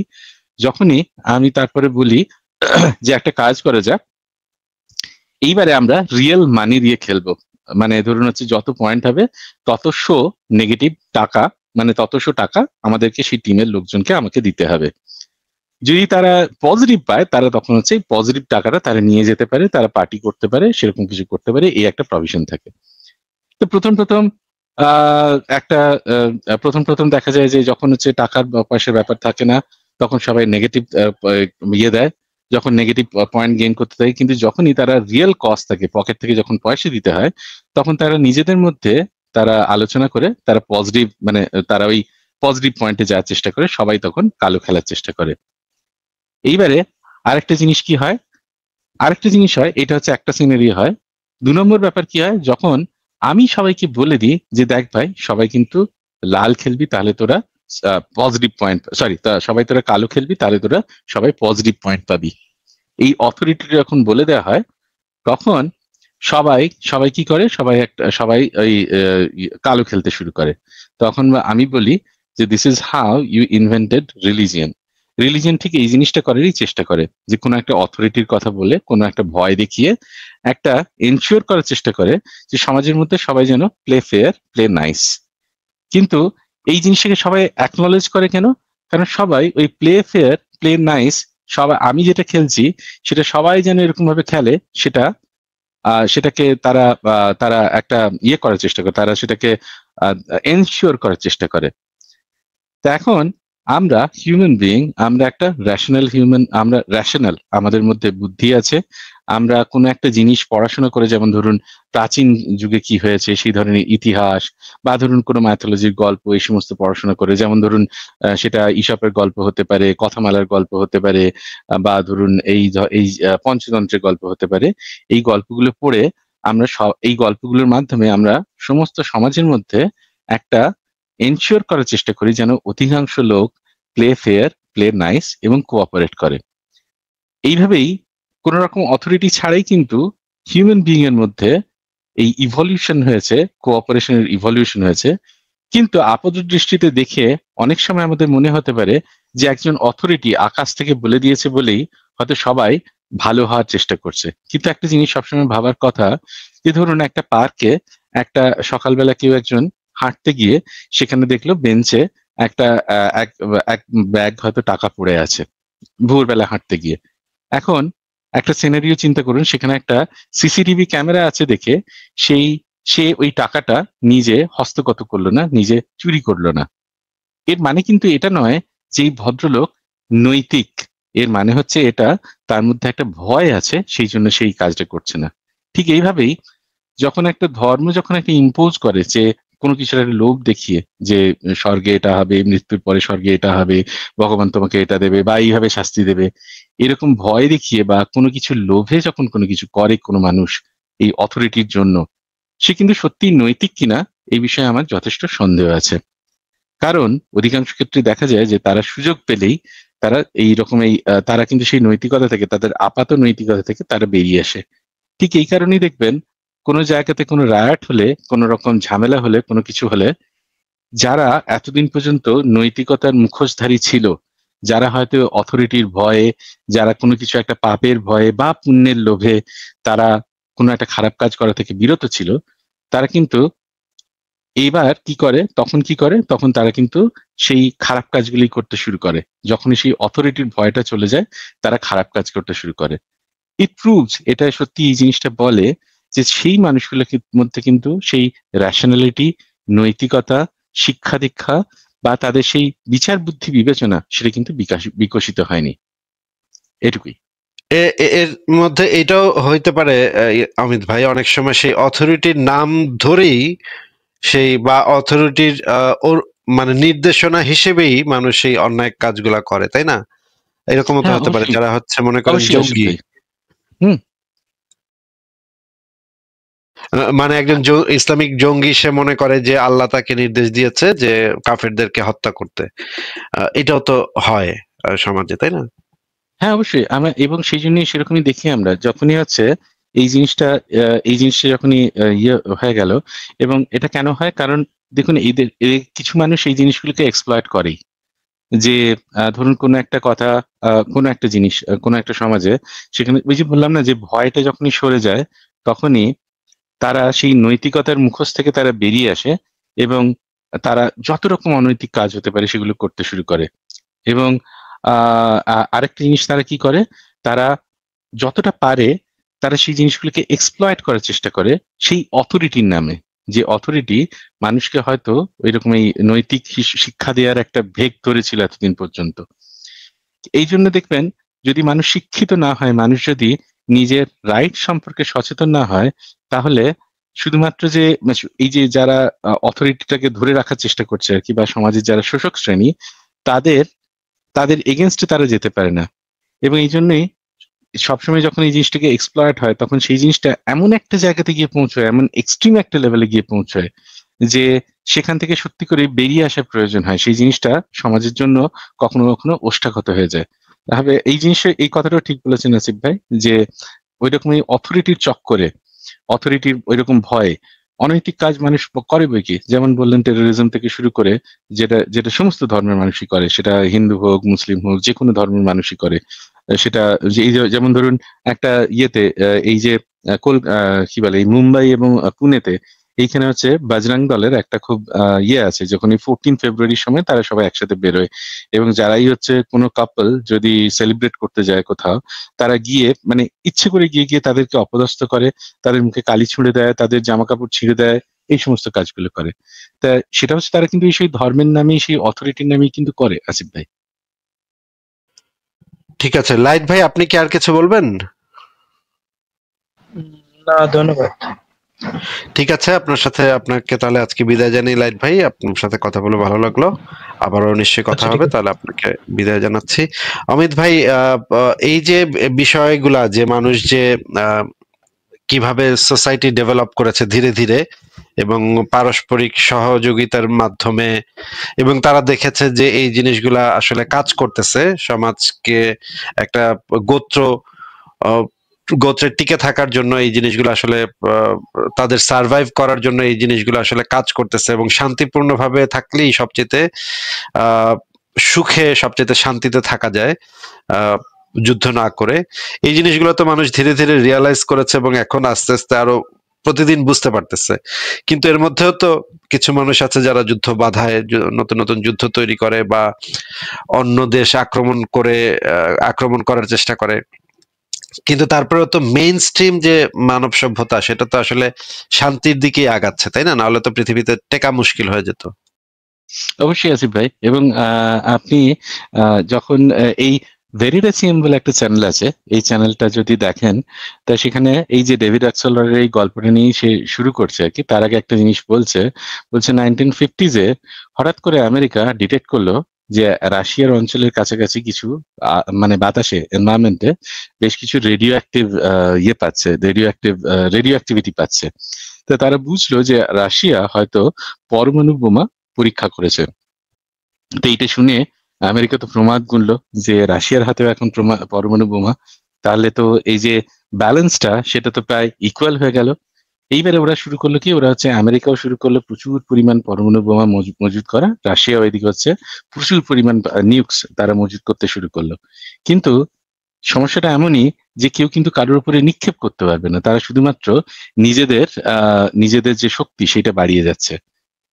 যখনই আমি তারপরে বলি যে একটা কাজ করা যাক, এইবারে আমরা রিয়েল মানি দিয়ে খেলবো, মানে ধরুন হচ্ছে যত পয়েন্ট হবে ততশো নেগেটিভ টাকা, মানে ততশো টাকা আমাদেরকে সেই টিমের লোকজনকে আমাকে দিতে হবে। যদি তারা পজিটিভ পায়, তারা তখন হচ্ছে পজিটিভ টাকাটা তারা নিয়ে যেতে পারে, তারা পার্টি করতে পারে, সেরকম কিছু করতে পারে, এই একটা প্রভিশন থাকে। তো প্রথম একটা প্রথম দেখা যায় যে যখন হচ্ছে টাকার পয়সার ব্যাপার থাকে না, তখন সবাই নেগেটিভ ইয়ে দেয়, যখন নেগেটিভ পয়েন্ট গেইন করতে থাকে। কিন্তু যখনই তারা রিয়েল কস্ট থাকে, পকেট থেকে যখন পয়সা দিতে হয়, তখন তারা নিজেদের মধ্যে তারা আলোচনা করে তারা পজিটিভ, মানে তারা ওই পজিটিভ পয়েন্টে যাওয়ার চেষ্টা করে, সবাই তখন কালো খেলার চেষ্টা করে। এইবারে আরেকটা জিনিস কি হয়, আরেকটা জিনিস হয়, এটা হচ্ছে একটা সিনারি হয়। 2 নম্বর ব্যাপার কি হয়, যখন আমি সবাইকে বলে দিই যে দেখ ভাই সবাই কিন্তু লাল খেলবি, তাহলে তোরা পজিটিভ পয়েন্ট, সরি সবাই তোরা কালো খেলবি, তাহলে তোরা সবাই পজিটিভ পয়েন্ট পাবি। এই অথরিটিটা যখন বলে দেওয়া হয়, তখন সবাই কি করে, সবাই ওই কালো খেলতে শুরু করে। তখন আমি বলি যে this is how you invented religion. Religion ঠিক এই জিনিসটা করারই চেষ্টা করে, যে কোনো একটা অথরিটির কথা বলে, কোনো একটা ভয় দেখিয়ে একটা এনশিওর করার চেষ্টা করে যে সমাজের মধ্যে সবাই যেন প্লে ফেয়ার, প্লে নাইস। কিন্তু এই জিনিসটাকে সবাই অ্যাকনলেজ করে কেন? কারণ সবাই ওই প্লে ফেয়ার, প্লে নাইস, সবাই আমি যেটা খেলছি সেটা সবাই যেন এরকম ভাবে খেলে, সেটাকে তারা একটা ইয়ে করার চেষ্টা করে, তারা সেটাকে এনশিওর করার চেষ্টা করে। তো এখন আমরা হিউম্যান বিইং, আমরা একটা রেশনাল হিউম্যান, আমরা রেশনাল, আমাদের মধ্যে বুদ্ধি আছে। আমরা কোনো একটা জিনিস পড়াশোনা করে, যেমন ধরুন প্রাচীন যুগে কি হয়েছে সেই ধরনের ইতিহাস, বা ধরুন কোনো মাইথোলজির গল্প, এই সমস্ত পড়াশোনা করে, যেমন ধরুন সেটা ঈশপের গল্প হতে পারে, কথামালার গল্প হতে পারে, বা ধরুন এই পঞ্চতন্ত্রের গল্প হতে পারে। এই গল্পগুলো পড়ে আমরা এই গল্পগুলোর মাধ্যমে আমরা সমস্ত সমাজের মধ্যে একটা এনশিওর করার চেষ্টা করি যেন অধিকাংশ লোক প্লে ফেয়ার, প্লে নাইস এবং কোঅপারেট করে। এইভাবেই কোনো রকম অথরিটি ছাড়াই কিন্তু হিউম্যান বিইং এর মধ্যে এই ইভলিউশন হয়েছে, কোঅপারেশনের ইভলিউশন হয়েছে। কিন্তু আপাত দৃষ্টিতে দেখে অনেক সময় আমাদের মনে হতে পারে যে একজন অথরিটি আকাশ থেকে বলে দিয়েছে বলেই হয়তো সবাই ভালো হওয়ার চেষ্টা করছে। কিন্তু একটা জিনিস সবসময় ভাবার কথা, যে ধরুন একটা পার্কে একটা সকালবেলা কেউ একজন হাঁটতে গিয়ে সেখানে দেখলো বেঞ্চে একটা এক ব্যাগ হয়তো টাকা পড়ে আছে, ভোরবেলা হাঁটতে গিয়ে। এখন একটা সিনারিও চিন্তা করুন, সেখানে একটা সিসিটিভি ক্যামেরা আছে দেখে সে ওই টাকাটা নিজে হস্তগত করলো না, নিজে চুরি করলো না। এর মানে কিন্তু এটা নয় যে এই ভদ্রলোক নৈতিক। এর মানে হচ্ছে এটা তার মধ্যে একটা ভয় আছে, সেই জন্য সেই কাজটা করছে না। ঠিক এইভাবেই যখন একটা ধর্ম যখন একটা ইম্পোজ করে যে কোনো কিছুর একটা লোভ দেখিয়ে যে স্বর্গে এটা হবে, মৃত্যুর পরে স্বর্গে এটা হবে, ভগবান তোমাকে এটা দেবে বা এইভাবে শাস্তি দেবে, এরকম ভয় দেখিয়ে বা কোনো কিছুর লোভে যখন কোনো কিছু করে কোনো মানুষ এই অথরিটির জন্য, সে কিন্তু সত্যি নৈতিক কিনা এই বিষয়ে আমার যথেষ্ট সন্দেহ আছে। কারণ অধিকাংশ ক্ষেত্রে দেখা যায় যে তারা সুযোগ পেলেই তারা এইরকম তারা কিন্তু সেই নৈতিকতা থেকে, তাদের আপাত নৈতিকতা থেকে তারা বেরিয়ে আসে। ঠিক এই কারণেই দেখবেন কোনো জায়গাতে কোনো রায়াট হলে, কোনো রকম ঝামেলা হলে, কোনো কিছু হলে, যারা এতদিন পর্যন্ত নৈতিকতার মুখোশধারী ছিল, যারা হয়তো অথরিটির ভয়ে, যারা কোনো কিছু একটা পাপের ভয়ে বা পুণ্যের লোভে তারা কোনো একটা খারাপ কাজ করা থেকে বিরত ছিল, তারা কিন্তু এইবার কি করে, তখন কি করে, তখন তারা কিন্তু সেই খারাপ কাজগুলি করতে শুরু করে। যখনই সেই অথরিটির ভয়টা চলে যায়, তারা খারাপ কাজ করতে শুরু করে। ইট প্রুভস, এটা সত্যি এই জিনিসটা বলে যে সেই মানুষগুলোর মধ্যে কিন্তু সেই র্যাশনালিটি, নৈতিকতা, শিক্ষা দীক্ষা বা তাদের সেই বিচার বুদ্ধি বিবেচনা সেটা কিন্তু বিকশিত হয়নি। এটুকুই। এর মধ্যে এটাও হইতে পারে অমিত ভাই, অনেক সময় সেই অথরিটির নাম ধরেই সেই বা অথরিটির ওর মানে নির্দেশনা হিসেবেই মানুষ সেই অন্যায় কাজগুলা করে, তাই না? এরকমও তো হ্যাঁ, হতে পারে, অবশ্যই যারা হচ্ছে মনে করেন অবশ্যই আসিফ জঙ্গি, ভাই। হুম। মানে একজন ইসলামিক জঙ্গি, সে মনে করে যে আল্লাহ তাকে নির্দেশ দিয়েছে যে কাফেরদেরকে হত্যা করতে। এটাও তো হয় সমাজে, তাই না? হ্যাঁ, অবশ্যই আমরা, এবং সেই জন্যই সেরকমই দেখি আমরা যখনই হচ্ছে এই জিনিসটা যখনই ইয়ে হয়ে গেল। এবং এটা কেন হয়, কারণ দেখুন কিছু মানুষ এই জিনিসগুলোকে এক্সপ্লয়েট করেই। যে ধরুন কোনো একটা কথা, কোনো একটা জিনিস, কোনো একটা সমাজে, সেখানে ওই যে বললাম না যে ভয়টা যখনই সরে যায়, তখনই তারা সেই নৈতিকতার মুখোশ থেকে তারা বেরিয়ে আসে এবং তারা যত রকম অনৈতিক কাজ হতে পারে সেগুলো করতে শুরু করে। এবং আরেকটা জিনিস তারা কি করে, তারা যতটা পারে তারা সেই জিনিসগুলোকে এক্সপ্লয়েট করার চেষ্টা করে সেই অথরিটির নামে। যে অথরিটি মানুষকে হয়তো ওইরকম এই নৈতিক শিক্ষা দেওয়ার একটা ভেগ ধরেছিল এতদিন পর্যন্ত। এই জন্য দেখবেন যদি মানুষ শিক্ষিত না হয়, মানুষ যদি নিজের রাইট সম্পর্কে সচেতন না হয়, তাহলে শুধুমাত্র যে এই যে যারা অথরিটিটাকে ধরে রাখার চেষ্টা করছে আর কি, বা সমাজের যারা শোষক শ্রেণী, তাদের তাদের এগেনস্টে তারা যেতে পারে না। এবং এই জন্যই সবসময় যখন এই জিনিসটাকে এক্সপ্লয়েট হয়, তখন সেই জিনিসটা এমন একটা জায়গাতে গিয়ে পৌঁছয়, এমন এক্সট্রিম একটা লেভেলে গিয়ে পৌঁছয় যে সেখান থেকে সত্যি করে বেরিয়ে আসার প্রয়োজন হয়। সেই জিনিসটা সমাজের জন্য কখনো কখনো ওষ্ঠাগত হয়ে যায়। তাহলে এই জিনিসটা, এই কথাটাও ঠিক বলেছেন আসিফ ভাই, যে ওই রকমই অথরিটির চক্করে, অথরিটির ওইরকম ভয়ে অনৈতিক কাজ মানুষ করে বই কি। যেমন বললেন টেরোরিজম থেকে শুরু করে, যেটা যেটা সমস্ত ধর্মের মানুষই করে, সেটা হিন্দু হোক, মুসলিম হোক, যে কোনো ধর্মের মানুষই করে সেটা। যে এই যেমন ধরুন একটা ইয়েতে এই যে কি বলে, এই মুম্বাই এবং পুনেতে এইখানে হচ্ছে বজরং দলের একটা খুব ইয়ে আছে, যখন এই 14 ফেব্রুয়ারির সময় তারা সবাই একসাথে বেরোয় এবং যারাই হচ্ছে কোনো কাপল যদি সেলিব্রেট করতে যায় কোথাও, তারা গিয়ে মানে ইচ্ছে করে গিয়ে গিয়ে তাদেরকে অপদস্থ করে, তাদের মুখে কালি ছুঁড়ে দেয়, তাদের জামা কাপড় ছিঁড়ে দেয়, এই সমস্ত কাজগুলো করে। তা সেটা হচ্ছে তারা কিন্তু সেই ধর্মের নামেই, সেই অথরিটির নামেই কিন্তু করে আসিফ ভাই। ঠিক আছে, লাইট ভাই, আপনি কি আর কিছু বলবেন? না, ধন্যবাদ। ঠিক আছে, আপনাকে তাহলে আজকে বিদায় জানাই লাইট ভাই, আপনার সাথে কথা বলে ভালো লাগলো, আবারও নিশ্চয়ই কথা আচ্ছা, ঠিক হবে, আছে। তাহলে আপনাকে বিদায় জানাচ্ছি। অমিত ভাই, এই যে বিষয়গুলা, যে মানুষ যে কিভাবে সোসাইটি ডেভেলপ করেছে ধীরে ধীরে এবং পারস্পরিক সহযোগিতার মাধ্যমে, এবং তারা দেখেছে যে এই জিনিসগুলা আসলে কাজ করতেছে, সমাজকে একটা গোত্র গোত্রের টিকে থাকার জন্য এই জিনিসগুলো আসলে তাদের সার্ভাইভ করার জন্য এই জিনিসগুলো আসলে কাজ করতেছে, এবং শান্তিপূর্ণভাবে থাকলেই সবচেয়ে সুখে, সবচেয়ে শান্তিতে থাকা যায় যুদ্ধ না করে। এই জিনিসগুলো তো মানুষ ধীরে ধীরে রিয়ালাইজ করেছে এবং এখন আস্তে আস্তে আরো প্রতিদিন বুঝতে পারতেছে। কিন্তু এর মধ্যেও তো কিছু মানুষ আছে যারা যুদ্ধ বাধায় নতুন নতুন যুদ্ধ তৈরি করে বা অন্য দেশ আক্রমণ করার চেষ্টা করে। কিন্তু তারপরেও তো মেইন স্ট্রিম যে মানব সভ্যতা, সেটা তো আসলে শান্তির দিকেই আগাচ্ছে, তাই না? নাহলে তো পৃথিবীতে টেকা মুশকিল হয়ে যেত। অবশ্যই আসিফ ভাই। এবং আপনি যখন এই ভেরিডাসিয়াম বলে একটা চ্যানেল আছে, এই চ্যানেলটা যদি দেখেন তা সেখানে এই যে ডেভিড অ্যাক্সেলরের এই গল্পটা নিয়ে সে শুরু করছে আর কি। তার আগে একটা জিনিস বলছে 1950s-এ হঠাৎ করে আমেরিকা ডিটেক্ট করলো যে রাশিয়ার অঞ্চলের কাছাকাছি কিছু মানে বাতাসে এনভায়রনমেন্টে বেশ কিছু রেডিও অ্যাক্টিভ ইয়ে পাচ্ছে, রেডিও অ্যাক্টিভিটি পাচ্ছে। তো তারা বুঝলো যে রাশিয়া হয়তো পরমাণু বোমা পরীক্ষা করেছে। তো এইটা শুনে আমেরিকা তো প্রমাদ গুনলো যে রাশিয়ার হাতেও এখন পরমাণু বোমা, তাহলে তো এই যে ব্যালেন্সটা সেটা তো প্রায় ইকুয়াল হয়ে গেল। এইবারে ওরা শুরু করলো কি, ওরা হচ্ছে আমেরিকাও শুরু করলো প্রচুর পরিমাণ পরমাণু বোমা মজুত করা, রাশিয়াও এদিকে হচ্ছে প্রচুর পরিমাণ নিউক্স তারা মজুত করতে শুরু করলো। কিন্তু সমস্যাটা এমনই যে কেউ কিন্তু কারোর উপরে নিক্ষেপ করতে পারবে না, তারা শুধুমাত্র নিজেদের যে শক্তি সেটা বাড়িয়ে যাচ্ছে।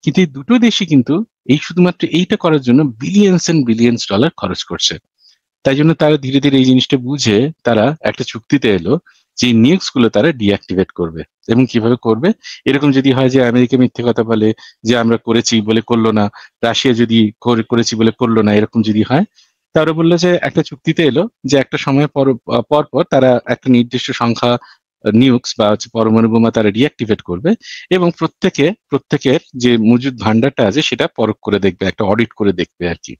কিন্তু এই দুটো দেশই কিন্তু এই শুধুমাত্র এইটা করার জন্য বিলিয়নস এন্ড বিলিয়নস ডলার খরচ করছে। তাই জন্য তারা ধীরে ধীরে এই জিনিসটা বুঝে তারা একটা চুক্তিতে এলো যে নিউক্স গুলো তারা ডিঅ্যাক্টিভেট করবে। এবং কিভাবে করবে, এরকম যদি হয় যে আমেরিকা মিথ্যে কথা বলে যে আমরা করেছি বলে করলো না, রাশিয়া যদি করেছি বলে করলো না, এরকম যদি হয়, তারা বললো যে একটা চুক্তিতে এলো যে একটা সময় পর পর পর তারা একটা নির্দিষ্ট সংখ্যা নিউক্স বা হচ্ছে পরমাণু বোমা তারা ডিঅ্যাক্টিভেট করবে এবং প্রত্যেকের যে মজুদ ভান্ডারটা আছে সেটা পরখ করে দেখবে, একটা অডিট করে দেখবে আর কি।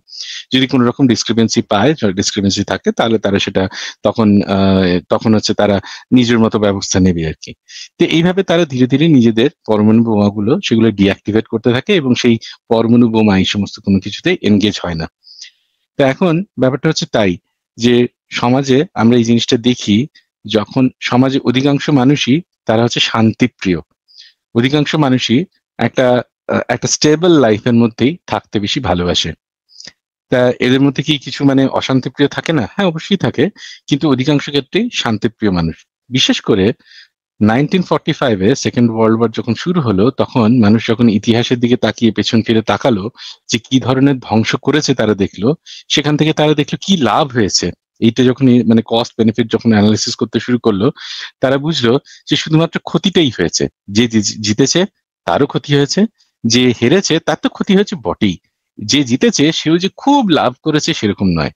যদি কোনো রকম ডিসক্রিপেন্সি থাকে তাহলে তারা সেটা তখন হচ্ছে তারা নিজের মতো ব্যবস্থা নেবে আর কি। তো এইভাবে তারা ধীরে ধীরে নিজেদের পরমাণু বোমাগুলো সেগুলো ডিঅ্যাক্টিভেট করতে থাকে এবং সেই পরমাণু বোমা এই সমস্ত কোনো কিছুতে এনগেজ হয় না। তো এখন ব্যাপারটা হচ্ছে তাই যে সমাজে আমরা এই জিনিসটা দেখি, যখন সমাজে অধিকাংশ মানুষই তারা হচ্ছে শান্তিপ্রিয়, অধিকাংশ মানুষই একটা একটা স্টেবল লাইফের মধ্যেই থাকতে বেশি ভালোবাসে। তা এদের মধ্যে কি কিছু মানে অশান্তিপ্রিয় থাকে না? হ্যাঁ, অবশ্যই থাকে, কিন্তু অধিকাংশ ক্ষেত্রেই শান্তিপ্রিয় মানুষ। বিশেষ করে 1945-এ সেকেন্ড ওয়ার্ল্ড ওয়ার যখন শুরু হলো, তখন মানুষ যখন ইতিহাসের দিকে তাকিয়ে পেছন ফিরে তাকালো যে কি ধরনের ধ্বংস করেছে তারা দেখলো, সেখান থেকে তারা দেখলো কি লাভ হয়েছে। এইটা যখন মানে কস্ট বেনিফিট যখন অ্যানালিসিস করতে শুরু করলো, তারা বুঝলো যে শুধুমাত্র ক্ষতিটাই হয়েছে। যে জিতেছে তারও ক্ষতি হয়েছে, যে হেরেছে তার তো ক্ষতি হয়েছে বটেই, যে জিতেছে সেও যে খুব লাভ করেছে সেরকম নয়।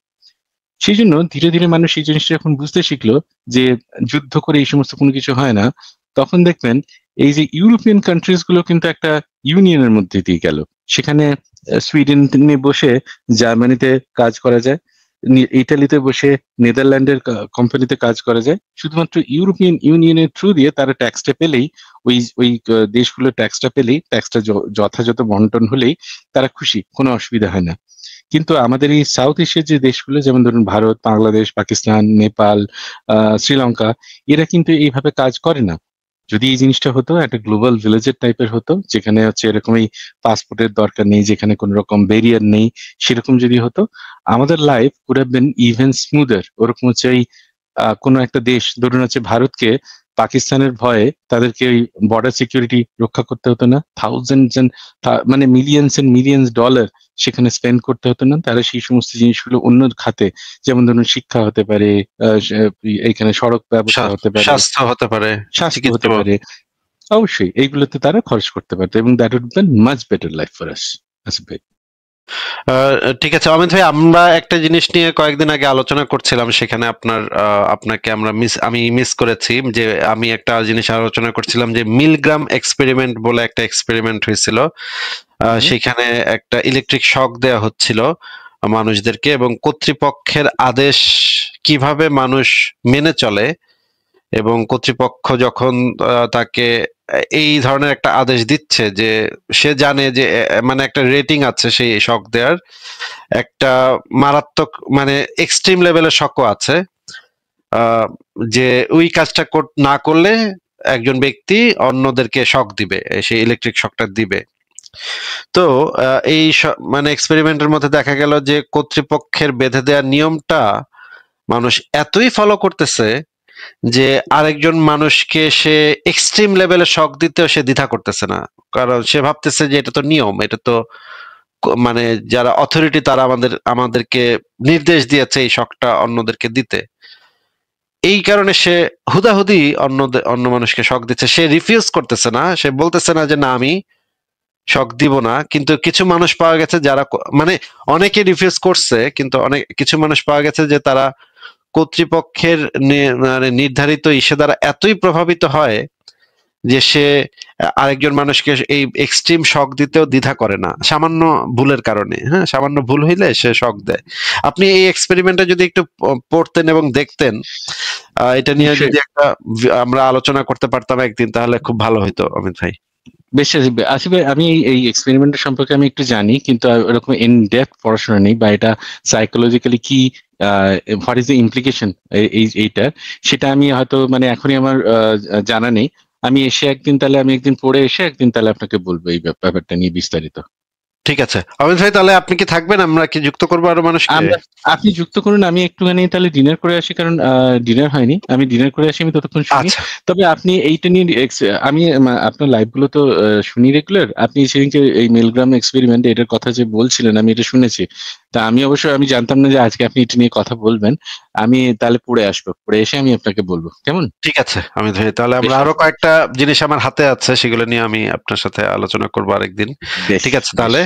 সেই জন্য ধীরে ধীরে মানুষ এই জিনিসটা যখন বুঝতে শিখলো যে যুদ্ধ করে এই সমস্ত কোনো কিছু হয় না, তখন দেখবেন এই যে ইউরোপিয়ান কান্ট্রিজ গুলো কিন্তু একটা ইউনিয়নের মধ্যে দিয়ে গেল। সেখানে সুইডেনে বসে জার্মানিতে কাজ করা যায়, ইটালিতে বসে নেদারল্যান্ডের কোম্পানিতে কাজ করা যায়, শুধুমাত্র ইউরোপিয়ান ইউনিয়নের থ্রু দিয়ে তারা ট্যাক্সটা পেলেই, ওই দেশগুলো ট্যাক্সটা পেলেই, ট্যাক্সটা যথাযথ বন্টন হলেই তারা খুশি, কোনো অসুবিধা হয় না। কিন্তু আমাদের এই সাউথ এশিয়ার যে দেশগুলো, যেমন ধরুন ভারত, বাংলাদেশ, পাকিস্তান, নেপাল, শ্রীলঙ্কা, এরা কিন্তু এইভাবে কাজ করে না। যদি এই জিনিসটা হতো একটা গ্লোবাল ভিলেজের টাইপের হতো, যেখানে হচ্ছে এরকমই পাসপোর্টের দরকার নেই, যেখানে কোনো রকম ব্যারিয়ার নেই, সেরকম যদি হতো, আমাদের life could have been even smoother. ওরকম হচ্ছে এই কোনো একটা দেশ, ধরুন হচ্ছে ভারতকে পাকিস্তানের ভয়ে তাদেরকে ওই বর্ডার সিকিউরিটি রক্ষা করতে হতো না, মানে মিলিয়ন্স এন্ড মিলিয়ন্স ডলার সেখানে স্পেন্ড করতে হতো না। তারা সেই সমস্ত জিনিসগুলো অন্য খাতে, যেমন ধরুন শিক্ষা হতে পারে, এইখানে সড়ক ব্যবস্থা হতে পারে, স্বাস্থ্য হতে পারে, স্বাস্থ্য হতে পারে, অবশ্যই এইগুলোতে তারা খরচ করতে পারতো এবং that would been much better life for us. Asif ভাই, ঠিক আছে অমিত ভাই, আমরা একটা জিনিস নিয়ে কয়েকদিন আগে আলোচনা করছিলাম, সেখানে আপনাকে আমি মিস করেছি। যে আমি একটা জিনিস আলোচনা করছিলাম যে মিলগ্রাম এক্সপেরিমেন্ট বলে একটা এক্সপেরিমেন্ট হয়েছিল, সেখানে একটা ইলেকট্রিক শক দেওয়া হচ্ছিল মানুষদেরকে, এবং কর্তৃপক্ষের আদেশ কিভাবে মানুষ মেনে চলে, এবং কর্তৃপক্ষ যখন তাকে এই ধরনের একটা আদেশ দিচ্ছে, যে সে জানে যে মানে একটা রেটিং আছে সেই শক দেওয়ার, একটা মারাত্মক মানে এক্সট্রিম লেভেলের শকও আছে, যে ওই কাজটা না করলে একজন ব্যক্তি অন্যদেরকে শক দিবে, সেই ইলেকট্রিক শকটা দিবে। তো এই মানে এক্সপেরিমেন্টের মধ্যে দেখা গেল যে কর্তৃপক্ষের বেঁধে দেওয়ার নিয়মটা মানুষ এতই ফলো করতেছে যে আরেকজন মানুষকে সে এক্সট্রিম লেভেলে শক দিতেও সে দ্বিধা করতেছে না, কারণ সে ভাবতেছে যে এটা তো নিয়ম, এটা তো মানে যারা অথরিটি তারা আমাদেরকে নির্দেশ দিয়েছে এই শকটা অন্যদেরকে দিতে। এই কারণে সে হুদাহুদি অন্য মানুষকে শক দিচ্ছে, সে রিফিউজ করতেছে না, সে বলতেছে না যে না আমি শক দিব না। কিন্তু কিছু মানুষ পাওয়া গেছে যারা মানে অনেকে রিফিউজ করছে, কিন্তু কিছু মানুষ পাওয়া গেছে যে তারা কর্তৃপক্ষের মানে নির্ধারিত ইসে দ্বারা এতই প্রভাবিত হয় যে সে আরেকজন মানুষকে এই এক্সট্রিম শক দিতেও দ্বিধা করে না, সামান্য ভুলের কারণে। হ্যাঁ, সামান্য ভুল হইলে সে শক দেয়। আপনি এই এক্সপেরিমেন্টটা যদি একটু পড়তেন এবং দেখতেন, এটা নিয়ে নিশ্চয়ই। যদি একটা আমরা আলোচনা করতে পারতাম একদিন, তাহলে খুব ভালো হইতো অমিত ভাই। বেশ আসলে আমি এই এক্সপেরিমেন্টের সম্পর্কে আমি একটু জানি, কিন্তু এরকম ইন ডেপথ পড়াশোনা নেই, বা এটা সাইকোলজিক্যালি কি হোয়াট ইজ দ্য ইমপ্লিকেশন এইটা, সেটা আমি হয়তো মানে এখনই আমার জানা নেই। আমি এসে একদিন, তাহলে আমি একদিন পড়ে এসে একদিন তাহলে আপনাকে বলবো এই ব্যাপারটা নিয়ে বিস্তারিত। ঠিক আছে অমিত ভাই, তাহলে আপনি কি থাকবেন? আমরা কি যুক্ত করবো আরো মানুষকে? আপনি যুক্ত করুন, আমি একটুখানি তাহলে ডিনার করে আসি, কারণ ডিনার হয়নি, আমি ডিনার করে আসি, আমি ততক্ষণ শুনি। আচ্ছা, তবে আপনি এইটা নিয়ে আমি আপনার লাইভ গুলো তো শুনি রেগুলার। আপনি সেদিনকে এই মেলগ্রাম এক্সপেরিমেন্ট এটার কথা যে বলছিলেন, আমি এটা শুনেছি। তা আমি অবশ্যই আমি জানতাম না যে আজকে আপনি এটা নিয়ে কথা বলবেন। আমি তাহলে পড়ে আসবো, পড়ে এসে আমি আপনাকে বলবো, কেমন? ঠিক আছে অমিত ভাই, তাহলে আমরা বেশ, আরো কয়েকটা জিনিস আমার হাতে আছে, সেগুলো নিয়ে আমি আপনার সাথে আলোচনা করবো আরেকদিন। বেশ, ঠিক আছে বেশ। তাহলে।